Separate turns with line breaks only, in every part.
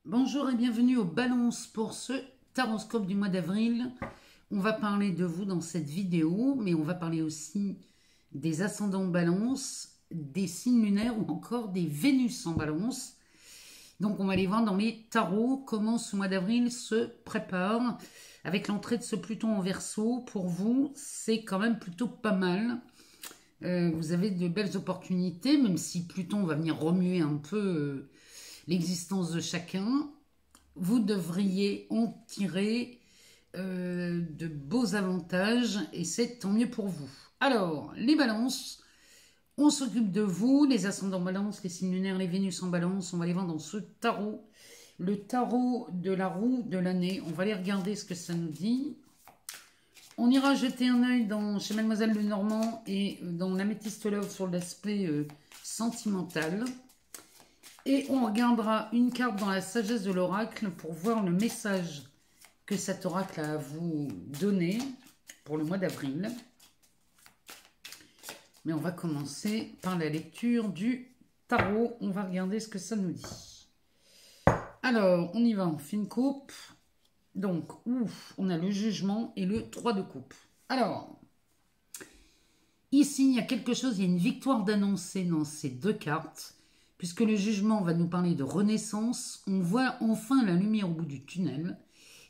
Bonjour et bienvenue au Balance pour ce taroscope du mois d'avril. On va parler de vous dans cette vidéo, mais on va parler aussi des ascendants Balance, des signes lunaires ou encore des Vénus en Balance. Donc on va aller voir dans les tarots comment ce mois d'avril se prépare avec l'entrée de ce Pluton en Verseau. Pour vous, c'est quand même plutôt pas mal. Vous avez de belles opportunités, même si Pluton va venir remuer un peu l'existence de chacun. Vous devriez en tirer de beaux avantages et c'est tant mieux pour vous. Alors, les balances, on s'occupe de vous, les ascendants balance, les signes lunaires, les Vénus en balance, on va les voir dans ce tarot. Le tarot de la roue de l'année, on va aller regarder ce que ça nous dit. On ira jeter un œil chez Mademoiselle Lenormand et dans l'Améthyste Love sur l'aspect sentimental. Et on regardera une carte dans la sagesse de l'oracle pour voir le message que cet oracle a à vous donner pour le mois d'avril. Mais on va commencer par la lecture du tarot. On va regarder ce que ça nous dit. Alors, on y va, on fait une coupe. Donc, on a le jugement et le 3 de coupe. Alors, ici, il y a quelque chose, il y a une victoire d'annoncer dans ces deux cartes. Puisque le jugement va nous parler de renaissance, on voit enfin la lumière au bout du tunnel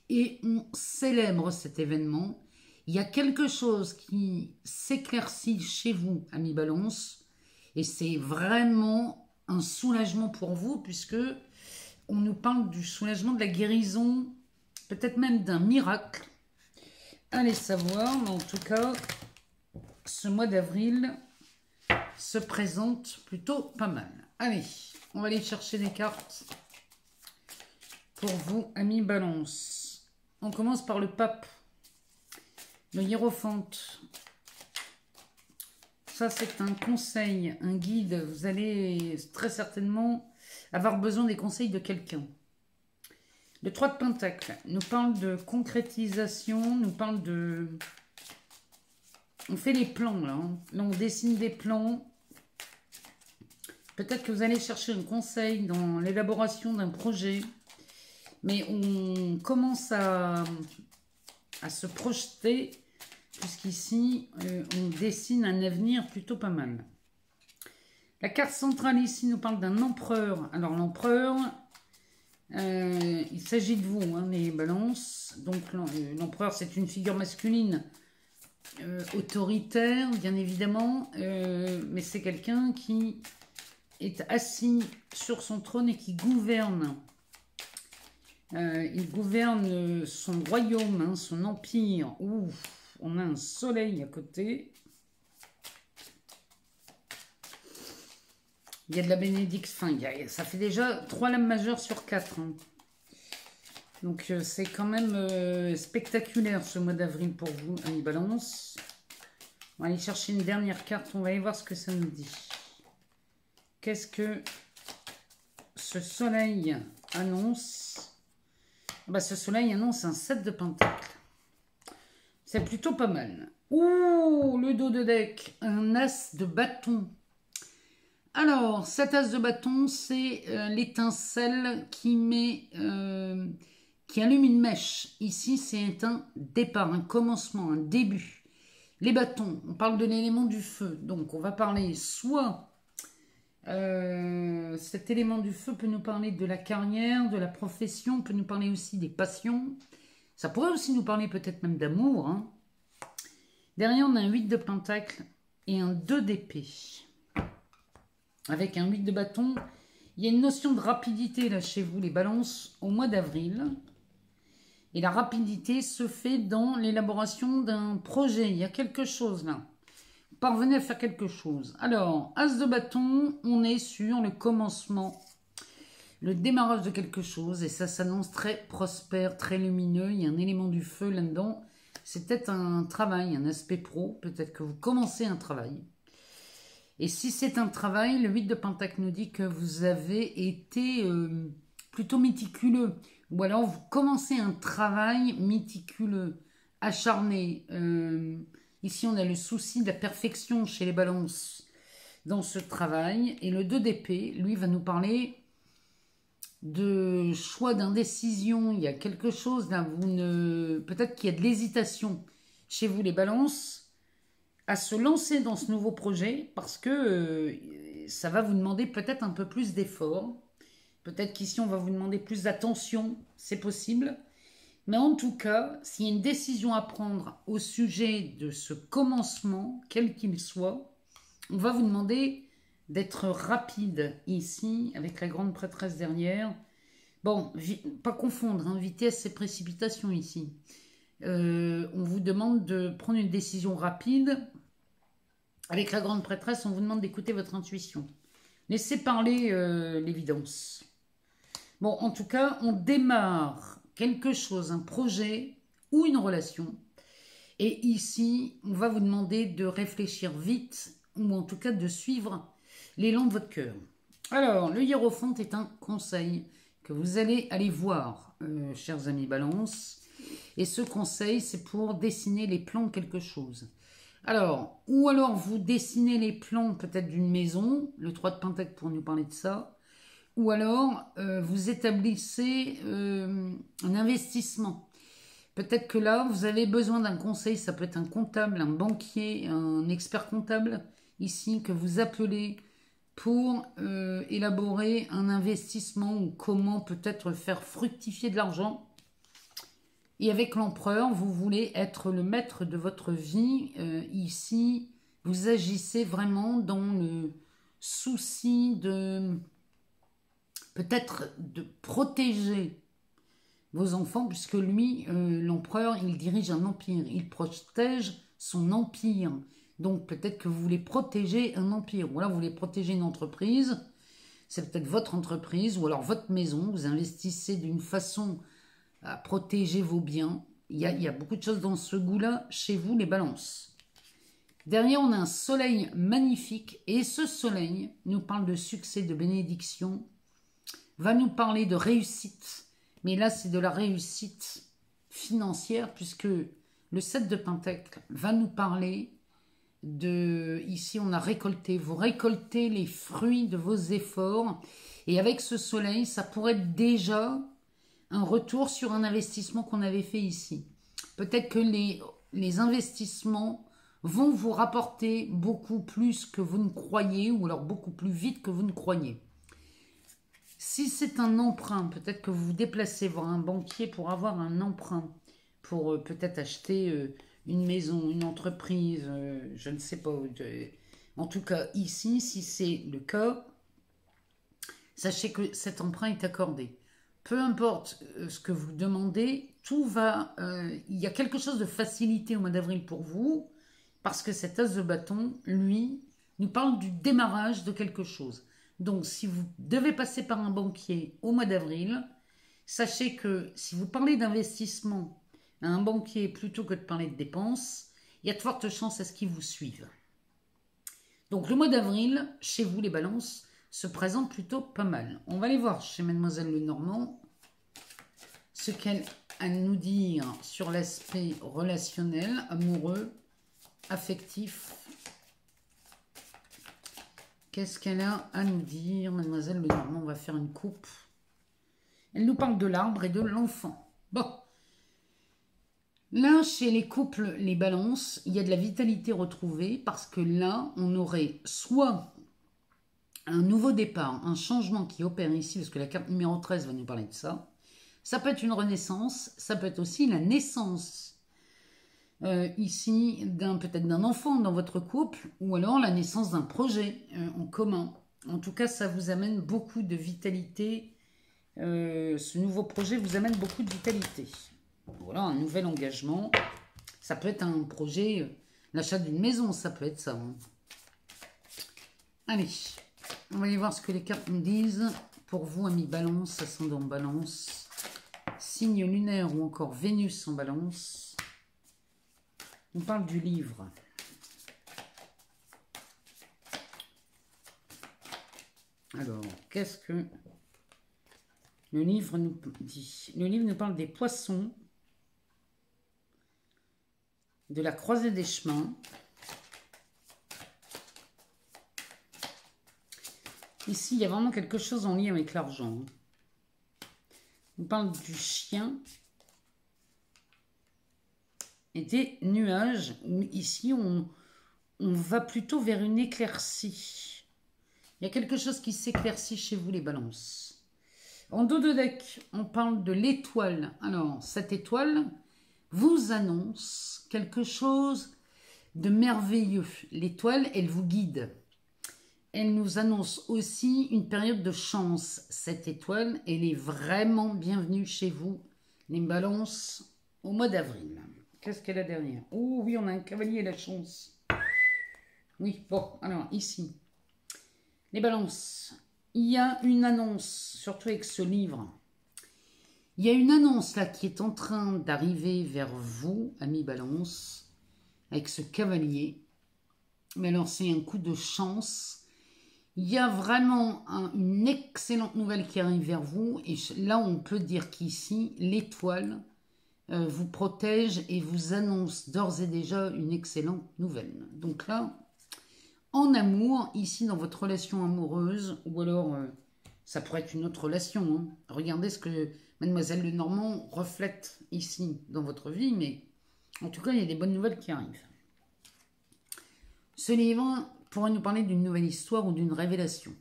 et on célèbre cet événement. Il y a quelque chose qui s'éclaircit chez vous, amis Balance, et c'est vraiment un soulagement pour vous, puisque on nous parle du soulagement, de la guérison, peut-être même d'un miracle. Allez savoir, mais en tout cas, ce mois d'avril se présente plutôt pas mal. Allez, on va aller chercher des cartes pour vous, amis Balance. On commence par le pape, le hiérophante. Ça, c'est un conseil, un guide. Vous allez très certainement avoir besoin des conseils de quelqu'un. Le 3 de Pentacle nous parle de concrétisation, nous parle de... On fait les plans, là. Là, on dessine des plans. Peut-être que vous allez chercher un conseil dans l'élaboration d'un projet, mais on commence à se projeter, puisqu'ici, on dessine un avenir plutôt pas mal. La carte centrale ici nous parle d'un empereur. Alors l'empereur, il s'agit de vous, hein, les balances. Donc l'empereur, c'est une figure masculine autoritaire, bien évidemment, mais c'est quelqu'un qui est assis sur son trône et qui gouverne. Il gouverne son royaume, hein, son empire. Ouf, on a un soleil à côté. Il y a de la bénédiction. Enfin, ça fait déjà 3 lames majeures sur 4. Hein. Donc c'est quand même spectaculaire ce mois d'avril pour vous, amis Balance. On va aller chercher une dernière carte. On va aller voir ce que ça nous dit. Qu'est-ce que ce soleil annonce? Ce soleil annonce un 7 de pentacle. C'est plutôt pas mal. Ouh, le dos de deck, un as de bâton. Alors, cet as de bâton, c'est l'étincelle qui allume une mèche. Ici, c'est un départ, un commencement, un début. Les bâtons, on parle de l'élément du feu. Donc, on va parler soit... cet élément du feu peut nous parler de la carrière, de la profession, peut nous parler aussi des passions. Ça pourrait aussi nous parler peut-être même d'amour. Hein. Derrière, on a un 8 de pentacle et un 2 d'épée. Avec un 8 de bâton, il y a une notion de rapidité là chez vous, les balances, au mois d'avril. Et la rapidité se fait dans l'élaboration d'un projet. Il y a quelque chose là. Parvenez à faire quelque chose. Alors, as de bâton, on est sur le commencement, le démarrage de quelque chose, et ça s'annonce très prospère, très lumineux. Il y a un élément du feu là-dedans. C'est peut-être un travail, un aspect pro. Peut-être que vous commencez un travail. Et si c'est un travail, le 8 de pentacle nous dit que vous avez été plutôt méticuleux. Ou alors vous commencez un travail méticuleux, acharné. Ici, on a le souci de la perfection chez les balances dans ce travail. Et le 2 d'épée, lui, va nous parler de de choix, d'indécision, il y a quelque chose, là, peut-être qu'il y a de l'hésitation chez vous les balances, à se lancer dans ce nouveau projet, parce que ça va vous demander peut-être un peu plus d'efforts. Peut-être qu'ici, on va vous demander plus d'attention, c'est possible. Mais en tout cas, s'il y a une décision à prendre au sujet de ce commencement, quel qu'il soit, on va vous demander d'être rapide ici, avec la grande prêtresse derrière. Bon, pas confondre, hein, vitesse et précipitation ici. On vous demande de prendre une décision rapide. Avec la grande prêtresse, on vous demande d'écouter votre intuition. Laissez parler l'évidence. Bon, en tout cas, on démarre quelque chose, un projet ou une relation. Et ici, on va vous demander de réfléchir vite, ou en tout cas de suivre l'élan de votre cœur. Alors, le hiérophante est un conseil que vous allez aller voir, chers amis Balance. Et ce conseil, c'est pour dessiner les plans de quelque chose. Alors, ou alors vous dessinez les plans peut-être d'une maison, le 3 de Pentacle pour nous parler de ça, ou alors vous établissez un investissement. Peut-être que là, vous avez besoin d'un conseil, ça peut être un comptable, un banquier, un expert comptable, ici, que vous appelez pour élaborer un investissement ou comment peut-être faire fructifier de l'argent. Et avec l'empereur, vous voulez être le maître de votre vie. Ici, vous agissez vraiment dans le souci de peut-être de protéger vos enfants, puisque lui, l'empereur, il dirige un empire. Il protège son empire. Donc peut-être que vous voulez protéger un empire. Ou alors vous voulez protéger une entreprise. C'est peut-être votre entreprise ou alors votre maison. Vous investissez d'une façon à protéger vos biens. Il y a beaucoup de choses dans ce goût-là chez vous, les balances. Derrière, on a un soleil magnifique. Et ce soleil nous parle de succès, de bénédiction. Va nous parler de réussite. Mais là, c'est de la réussite financière, puisque le 7 de Pentacle va nous parler de... Ici, on a récolté. Vous récoltez les fruits de vos efforts. Et avec ce soleil, ça pourrait être déjà un retour sur un investissement qu'on avait fait ici. Peut-être que les investissements vont vous rapporter beaucoup plus que vous ne croyez, ou alors beaucoup plus vite que vous ne croyez. Si c'est un emprunt, peut-être que vous vous déplacez voir un banquier pour avoir un emprunt, pour peut-être acheter une maison, une entreprise, je ne sais pas. En tout cas, ici, si c'est le cas, sachez que cet emprunt est accordé. Peu importe ce que vous demandez, tout va... il y a quelque chose de facilité au mois d'avril pour vous, parce que cet as de bâton, lui, nous parle du démarrage de quelque chose. Donc, si vous devez passer par un banquier au mois d'avril, sachez que si vous parlez d'investissement à un banquier plutôt que de parler de dépenses, il y a de fortes chances à ce qu'il vous suive. Donc, le mois d'avril, chez vous, les balances, se présente plutôt pas mal. On va aller voir chez Mademoiselle Lenormand ce qu'elle a à nous dire sur l'aspect relationnel, amoureux, affectif. Qu'est-ce qu'elle a à nous dire, Mademoiselle Lenormand? On va faire une coupe. Elle nous parle de l'arbre et de l'enfant. Bon. Là, chez les couples, les balances, il y a de la vitalité retrouvée parce que là, on aurait soit un nouveau départ, un changement qui opère ici, parce que la carte numéro 13 va nous parler de ça. Ça peut être une renaissance, ça peut être aussi la naissance ici peut-être d'un enfant dans votre couple, ou alors la naissance d'un projet en commun. En tout cas, ça vous amène beaucoup de vitalité. Ce nouveau projet vous amène beaucoup de vitalité. Voilà, un nouvel engagement. Ça peut être un projet, l'achat d'une maison, ça peut être ça. Hein. Allez, on va aller voir ce que les cartes nous disent. Pour vous, amis Balance, ascendant Balance, signe lunaire ou encore Vénus en Balance. On parle du livre. Alors, qu'est-ce que le livre nous dit? Le livre nous parle des poissons, de la croisée des chemins. Ici, il y a vraiment quelque chose en lien avec l'argent. On parle du chien et des nuages. Ici, on va plutôt vers une éclaircie. Il y a quelque chose qui s'éclaircit chez vous, les balances. En dos de deck, on parle de l'étoile. Alors, cette étoile vous annonce quelque chose de merveilleux. L'étoile, elle vous guide. Elle nous annonce aussi une période de chance. Cette étoile, elle est vraiment bienvenue chez vous, les balances, au mois d'avril. Qu'est-ce qu'elle a derrière? Oh oui, on a un cavalier, la chance. Oui, bon, alors ici, les balances, il y a une annonce, surtout avec ce livre. Il y a une annonce là qui est en train d'arriver vers vous, amis balance, avec ce cavalier. Mais alors, c'est un coup de chance. Il y a vraiment une excellente nouvelle qui arrive vers vous. Et là, on peut dire qu'ici, l'étoile vous protège et vous annonce d'ores et déjà une excellente nouvelle. Donc là, en amour, ici dans votre relation amoureuse, ou alors ça pourrait être une autre relation. Hein. Regardez ce que Mademoiselle Lenormand reflète ici dans votre vie, mais en tout cas, il y a des bonnes nouvelles qui arrivent. Ce livre pourrait nous parler d'une nouvelle histoire ou d'une révélation.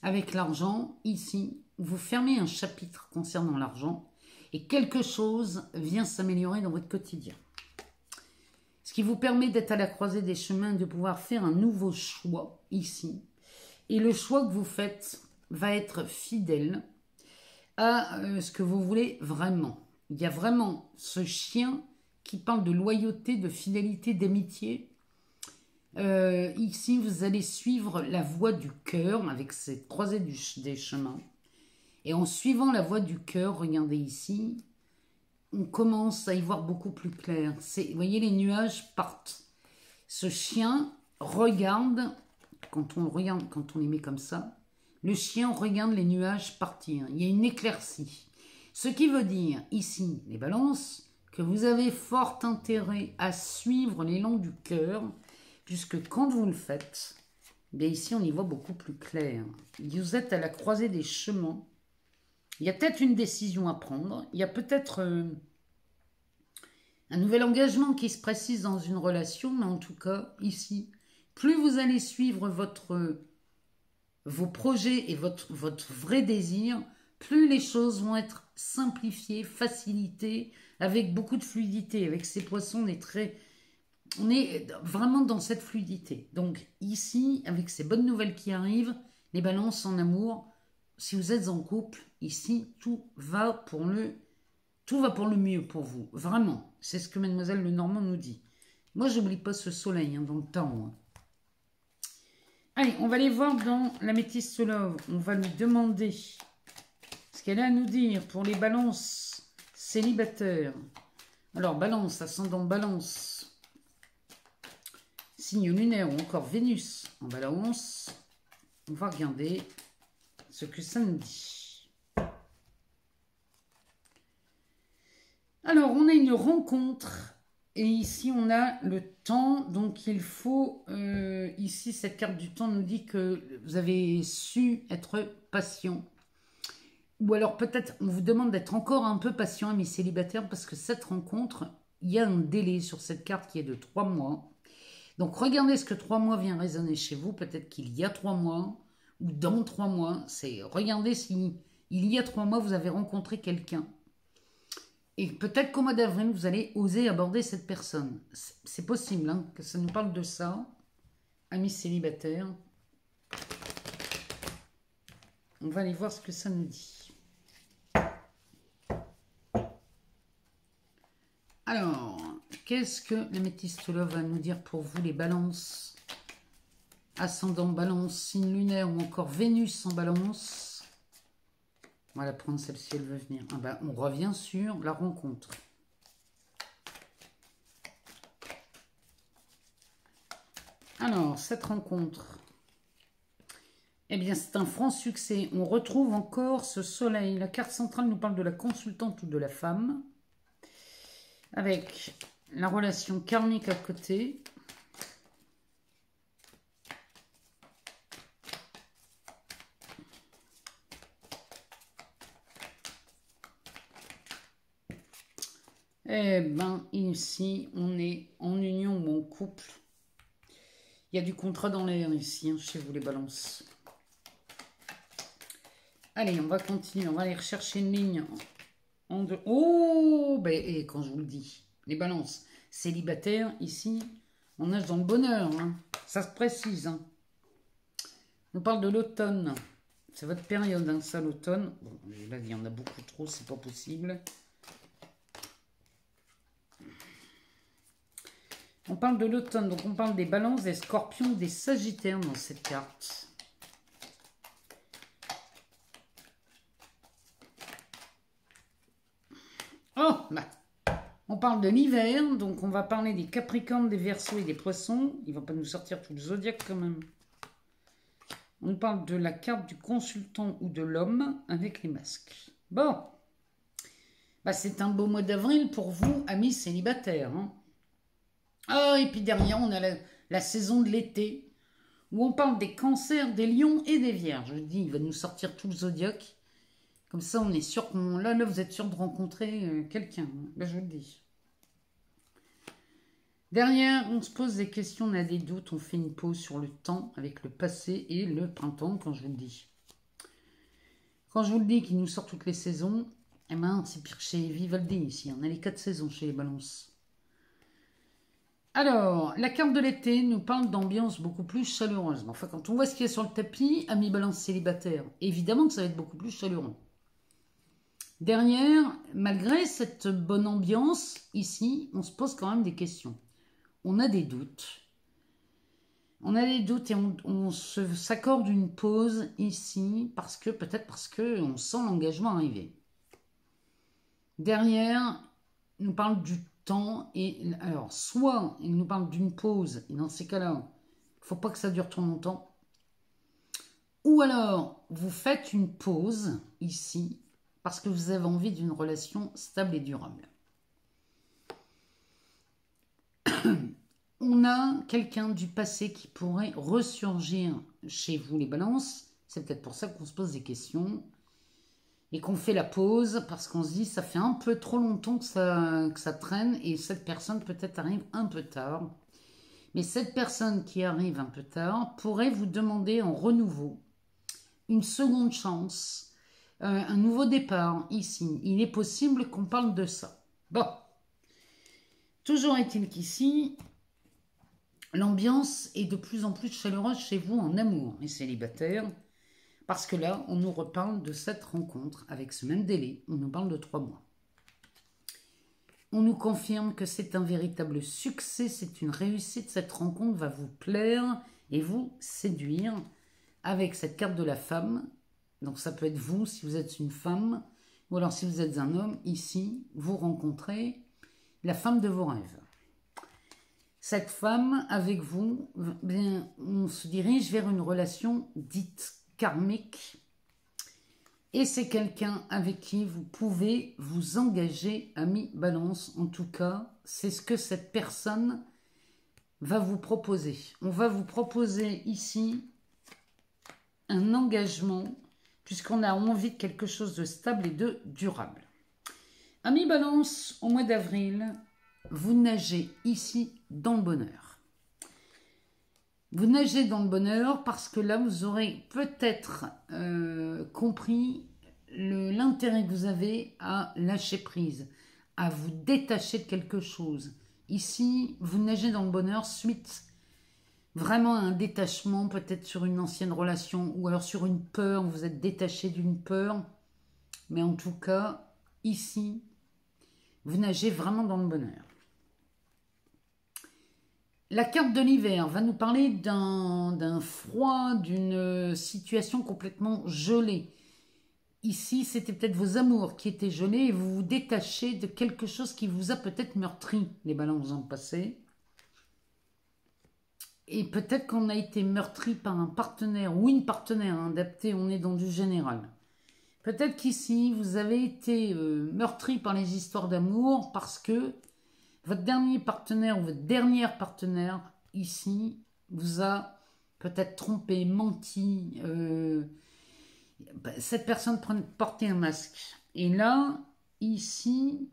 Avec l'argent, ici, vous fermez un chapitre concernant l'argent et quelque chose vient s'améliorer dans votre quotidien. Ce qui vous permet d'être à la croisée des chemins et de pouvoir faire un nouveau choix ici. Et le choix que vous faites va être fidèle à ce que vous voulez vraiment. Il y a vraiment ce chien qui parle de loyauté, de fidélité, d'amitié. Ici, vous allez suivre la voie du cœur avec cette croisée des chemins. Et en suivant la voie du cœur, regardez ici, on commence à y voir beaucoup plus clair. Vous voyez, les nuages partent. Ce chien regarde, quand on les met comme ça, le chien regarde les nuages partir. Il y a une éclaircie. Ce qui veut dire, ici, les balances, que vous avez fort intérêt à suivre l'élan du cœur, puisque quand vous le faites, bien ici, on y voit beaucoup plus clair. Vous êtes à la croisée des chemins. Il y a peut-être une décision à prendre. Il y a peut-être un nouvel engagement qui se précise dans une relation. Mais en tout cas, ici, plus vous allez suivre vos projets et votre vrai désir, plus les choses vont être simplifiées, facilitées, avec beaucoup de fluidité. Avec ces poissons, on est vraiment dans cette fluidité. Donc ici, avec ces bonnes nouvelles qui arrivent, les balances en amour, si vous êtes en couple, ici, tout va pour le mieux pour vous. Vraiment. C'est ce que Mademoiselle Lenormand nous dit. Moi, je n'oublie pas ce soleil dans le temps. Hein. Allez, on va aller voir dans l'Améthyste Love. On va lui demander ce qu'elle a à nous dire pour les balances célibataires. Alors, balance, ascendant balance. Signe lunaire ou encore Vénus en balance. On va regarder ce que ça nous dit. Alors, on a une rencontre. Et ici, on a le temps. Donc, il faut... ici, cette carte du temps nous dit que vous avez su être patient. Ou alors, peut-être, on vous demande d'être encore un peu patient, amis célibataires, parce que cette rencontre, il y a un délai sur cette carte qui est de 3 mois. Donc, regardez ce que 3 mois vient résonner chez vous. Peut-être qu'il y a 3 mois ou dans 3 mois. Regardez si il y a 3 mois, vous avez rencontré quelqu'un. Et peut-être qu'au mois d'avril, vous allez oser aborder cette personne. C'est possible hein, que ça nous parle de ça. Amis célibataires. On va aller voir ce que ça nous dit. Alors, qu'est-ce que l'Améthyste Love va nous dire pour vous, les balances? Ascendant balance, signe lunaire ou encore Vénus en balance. On va la prendre celle-ci, elle veut venir. Ah ben, on revient sur la rencontre. Alors, cette rencontre, eh bien, c'est un franc succès. On retrouve encore ce soleil. La carte centrale nous parle de la consultante ou de la femme. Avec la relation karmique à côté. Eh ben, ici, on est en union ou en couple. Il y a du contrat dans l'air ici, hein, chez vous les balances. Allez, on va continuer. On va aller rechercher une ligne en deux. Oh, ben, et quand je vous le dis, les balances célibataires, ici, on nage dans le bonheur. Hein. Ça se précise. Hein. On parle de l'automne. C'est votre période, hein, ça, l'automne. Bon, là, il y en a beaucoup trop, c'est pas possible. On parle de l'automne, donc on parle des balances, des scorpions, des sagittaires dans cette carte. Oh, bah, on parle de l'hiver, donc on va parler des capricornes, des verseaux et des poissons. Il ne va pas nous sortir tout le zodiaque quand même. On parle de la carte du consultant ou de l'homme avec les masques. Bon, bah, c'est un beau mois d'avril pour vous, amis célibataires. Hein. Ah, et puis derrière, on a la saison de l'été, où on parle des cancers, des lions et des vierges. Je dis, il va nous sortir tout le zodiaque. Comme ça, on est sûr qu'on... Là, vous êtes sûr de rencontrer quelqu'un. Là, je vous le dis. Derrière, on se pose des questions, on a des doutes, on fait une pause sur le temps avec le passé et le printemps, quand je vous le dis. Quand je vous le dis qu'il nous sort toutes les saisons, eh ben, c'est pire chez Vivaldi ici. On a les 4 saisons chez les balances. Alors, la carte de l'été nous parle d'ambiance beaucoup plus chaleureuse. Enfin, quand on voit ce qu'il y a sur le tapis, amis balance célibataire, évidemment que ça va être beaucoup plus chaleureux. Derrière, malgré cette bonne ambiance, ici, on se pose quand même des questions. On a des doutes. On a des doutes et on s'accorde une pause ici, peut-être parce qu'on sent l'engagement arriver. Derrière, il nous parle du temps. Et alors, soit il nous parle d'une pause, et dans ces cas-là, il ne faut pas que ça dure trop longtemps. Ou alors, vous faites une pause ici, parce que vous avez envie d'une relation stable et durable. On a quelqu'un du passé qui pourrait ressurgir chez vous, les balances. C'est peut-être pour ça qu'on se pose des questions et qu'on fait la pause parce qu'on se dit ça fait un peu trop longtemps que ça traîne et cette personne peut-être arrive un peu tard. Mais cette personne qui arrive un peu tard pourrait vous demander en renouveau une seconde chance, un nouveau départ ici. Il est possible qu'on parle de ça. Bon, toujours est-il qu'ici, l'ambiance est de plus en plus chaleureuse chez vous en amour, les célibataires, parce que là, on nous reparle de cette rencontre avec ce même délai. On nous parle de 3 mois. On nous confirme que c'est un véritable succès, c'est une réussite. Cette rencontre va vous plaire et vous séduire avec cette carte de la femme. Donc ça peut être vous si vous êtes une femme, ou alors si vous êtes un homme, ici, vous rencontrez la femme de vos rêves. Cette femme, avec vous, bien, on se dirige vers une relation dite karmique. Et c'est quelqu'un avec qui vous pouvez vous engager, ami balance. En tout cas, c'est ce que cette personne va vous proposer. On va vous proposer ici un engagement, puisqu'on a envie de quelque chose de stable et de durable. Ami balance, au mois d'avril, vous nagez ici dans le bonheur. Vous nagez dans le bonheur parce que là, vous aurez peut-être compris l'intérêt que vous avez à lâcher prise, à vous détacher de quelque chose. Ici, vous nagez dans le bonheur suite vraiment à un détachement, peut-être sur une ancienne relation ou alors sur une peur, vous êtes détaché d'une peur. Mais en tout cas, ici, vous nagez vraiment dans le bonheur. La carte de l'hiver va nous parler d'un froid, d'une situation complètement gelée. Ici, c'était peut-être vos amours qui étaient gelés et vous vous détachez de quelque chose qui vous a peut-être meurtri, les balances en passé. Et peut-être qu'on a été meurtri par un partenaire ou une partenaire adaptée, on est dans du général. Peut-être qu'ici, vous avez été meurtri par les histoires d'amour parce que votre dernier partenaire ou votre dernière partenaire, ici, vous a peut-être trompé, menti. Cette personne portait un masque. Et là, ici,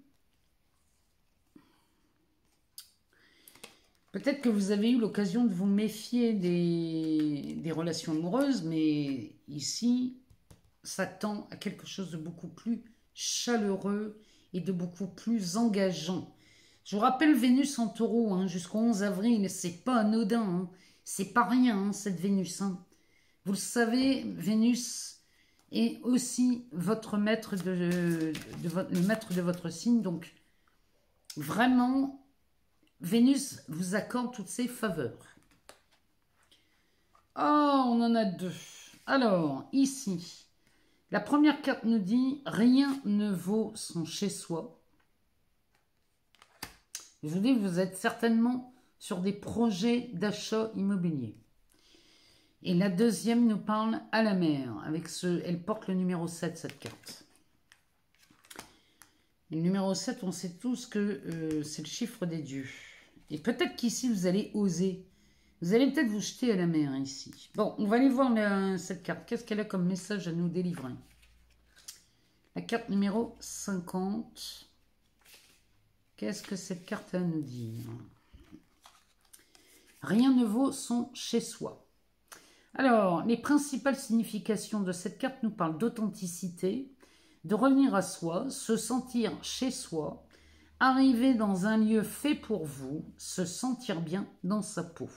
Peut-être que vous avez eu l'occasion de vous méfier des relations amoureuses, mais ici, ça tend à quelque chose de beaucoup plus chaleureux et de beaucoup plus engageant. Je vous rappelle Vénus en taureau, hein, jusqu'au 11 avril, c'est pas anodin, hein, c'est pas rien, hein, cette Vénus. Hein. Vous le savez, Vénus est aussi votre maître le maître de votre signe, donc vraiment, Vénus vous accorde toutes ses faveurs. Oh, on en a deux. Alors, ici, la première carte nous dit « Rien ne vaut son chez-soi ». Je vous dis, vous êtes certainement sur des projets d'achat immobilier. Et la deuxième nous parle à la mer. Elle porte le numéro 7, cette carte. Et le numéro 7, on sait tous que c'est le chiffre des dieux. Et peut-être qu'ici, vous allez oser. Vous allez peut-être vous jeter à la mer ici. Bon, on va aller voir cette carte. Qu'est-ce qu'elle a comme message à nous délivrer? La carte numéro 50. Qu'est-ce que cette carte a à nous dire? Rien ne vaut son chez-soi. Alors, les principales significations de cette carte nous parlent d'authenticité, de revenir à soi, se sentir chez soi, arriver dans un lieu fait pour vous, se sentir bien dans sa peau.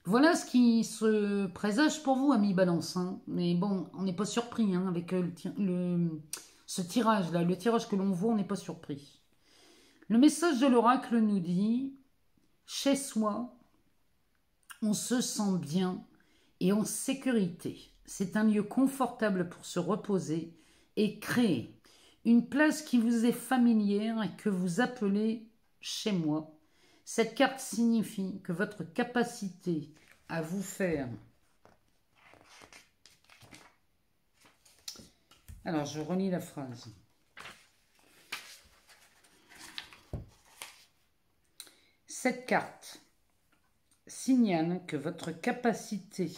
Voilà ce qui se présage pour vous, amis Balance. Hein. Mais bon, on n'est pas surpris hein, avec ce tirage-là. Le tirage que l'on voit, on n'est pas surpris. Le message de l'oracle nous dit « Chez soi, on se sent bien et en sécurité. C'est un lieu confortable pour se reposer et créer une place qui vous est familière et que vous appelez chez moi. Cette carte signifie que votre capacité à vous faire... Alors, je relis la phrase. Cette carte signale que votre capacité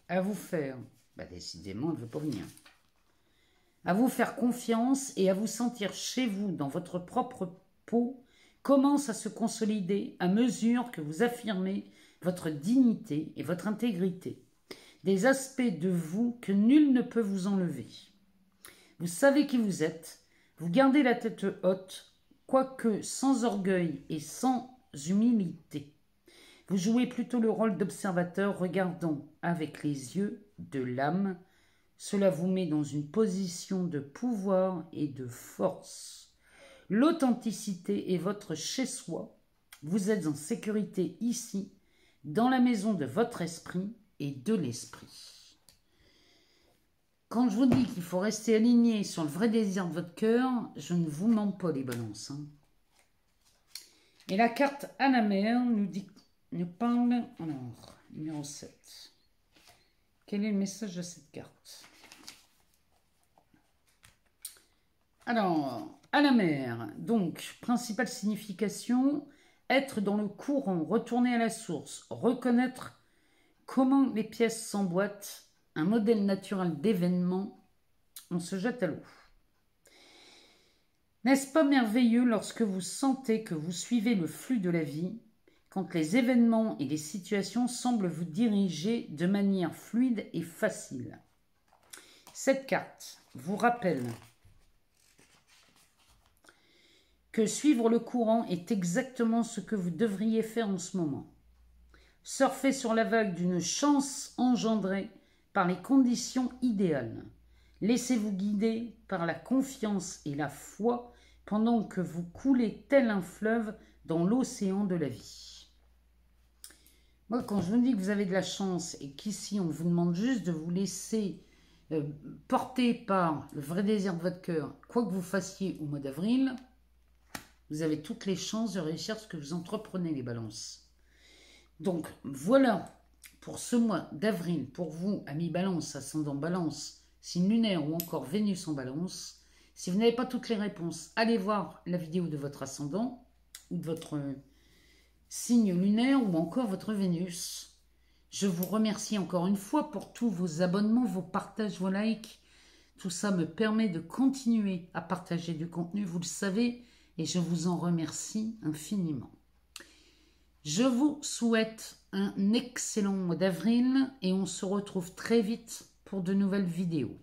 à vous faire... décidément, elle ne veut pas venir. À vous faire confiance et à vous sentir chez vous, dans votre propre peau, commence à se consolider à mesure que vous affirmez votre dignité et votre intégrité, des aspects de vous que nul ne peut vous enlever. Vous savez qui vous êtes, vous gardez la tête haute, quoique sans orgueil et sans humilité. Vous jouez plutôt le rôle d'observateur regardant avec les yeux de l'âme. Cela vous met dans une position de pouvoir et de force. L'authenticité est votre chez-soi. Vous êtes en sécurité ici, dans la maison de votre esprit et de l'esprit. Quand je vous dis qu'il faut rester aligné sur le vrai désir de votre cœur, je ne vous mens pas les balances. Hein. Et la carte à la mer nous parle... Alors, numéro 7. Quel est le message de cette carte? Alors, à la mer, donc, principale signification, être dans le courant, retourner à la source, reconnaître comment les pièces s'emboîtent, un modèle naturel d'événements, on se jette à l'eau. N'est-ce pas merveilleux lorsque vous sentez que vous suivez le flux de la vie, quand les événements et les situations semblent vous diriger de manière fluide et facile? Cette carte vous rappelle que suivre le courant est exactement ce que vous devriez faire en ce moment. Surfez sur la vague d'une chance engendrée par les conditions idéales. Laissez-vous guider par la confiance et la foi pendant que vous coulez tel un fleuve dans l'océan de la vie. Moi, quand je vous dis que vous avez de la chance et qu'ici, on vous demande juste de vous laisser porter par le vrai désir de votre cœur, quoi que vous fassiez au mois d'avril, vous avez toutes les chances de réussir ce que vous entreprenez, les balances. Donc, voilà pour ce mois d'avril, pour vous, amis balance, ascendant balance, signe lunaire ou encore Vénus en balance. Si vous n'avez pas toutes les réponses, allez voir la vidéo de votre ascendant ou de votre signe lunaire ou encore votre Vénus. Je vous remercie encore une fois pour tous vos abonnements, vos partages, vos likes. Tout ça me permet de continuer à partager du contenu, vous le savez, et je vous en remercie infiniment. Je vous souhaite un excellent mois d'avril et on se retrouve très vite pour de nouvelles vidéos.